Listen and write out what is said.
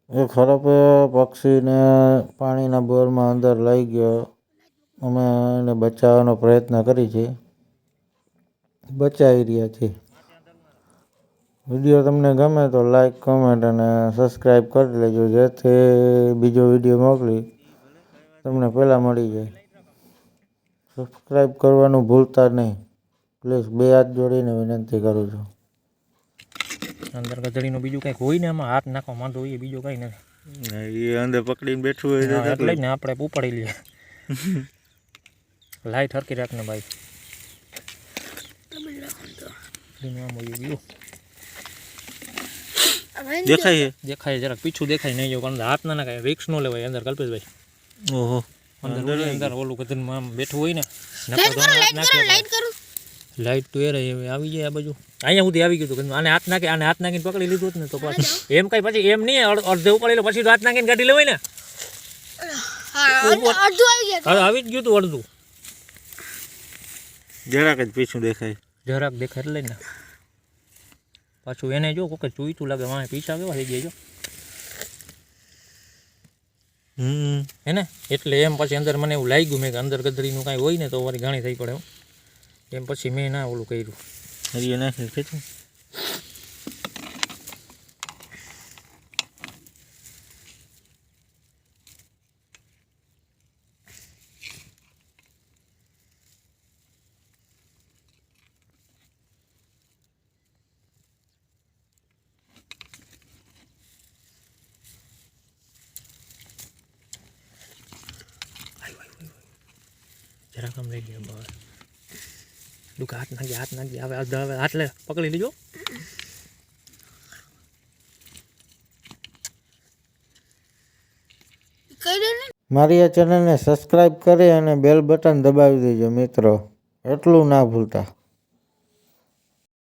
એ ખરાબ પક્ષીને પાણીના બોરમાં અંદર લઈ ગયો. અમે એને બચાવવાનો પ્રયત્ન કરી છે, બચાવી રહ્યા છીએ. વિડીયો તમને ગમે તો લાઈક, કમેન્ટ અને સબસ્ક્રાઈબ કરી લેજો, જેથી બીજો વિડીયો મોકલી તમને પહેલાં મળી જાય. સબસ્ક્રાઈબ કરવાનું ભૂલતા નહીં, પ્લીઝ. 2 હાથ જોડીને વિનંતી કરું છું. અંદર ગધડીનું બીજું કંઈક હોય ને, એમાં હાથ નાખવા માંડો હોય, બીજું કંઈ નથી. એ અંદર પકડીને બેઠું હોય એટલે જ ને આપણે ઉપાડી લઈએ. લાઈટ હરકી રાખને ભાઈ. દેખાય જરાક પીછું દેખાય નહીં, જો કારણ હાથ ના નાખાય, રિક્સ નો લેવાય અંદર. કલ્પેશભાઈ, ઓહો, અંદર ઓલું ગધેડમાં આમ બેઠું હોય ને, લાઈટ તો એ રહી આવી જાય આ બાજુ. અહીંયા સુધી આવી ગયું હતું. આને હાથ નાખીને પકડી લીધું ને તો પાછું એમ કઈ પછી એમ નહીં, અડધે ઉપાડી લો પછી હાથ નાખીને કાઢી લેવાય ને. આવી જ ગયું હતું અડધું. જરાક જ પીછું દેખાય, જરાક દેખાય એટલે ને પાછું એને જો કોઈ ચૂઈતું લાગે, વાંહે પીછા કેવા થઈ ગયા જો હે ને. એટલે એમ પછી અંદર મને એવું લાગ્યું મેં કે અંદર ગધડીનું કાંઈ હોય ને તો મારી ઘણી થઈ પડે એમ. પછી મેં ના ઓલું કર્યું, હરિયો નાખી કીધું. જરાક આમ લઈ ગયા બહાર. દુકા હાથ નાખી હવે હાથ લે પકડી લીજો. મારી આ ચેનલને સબસ્ક્રાઈબ કરી અને બેલ બટન દબાવી દેજો મિત્રો, એટલું ના ભૂલતા.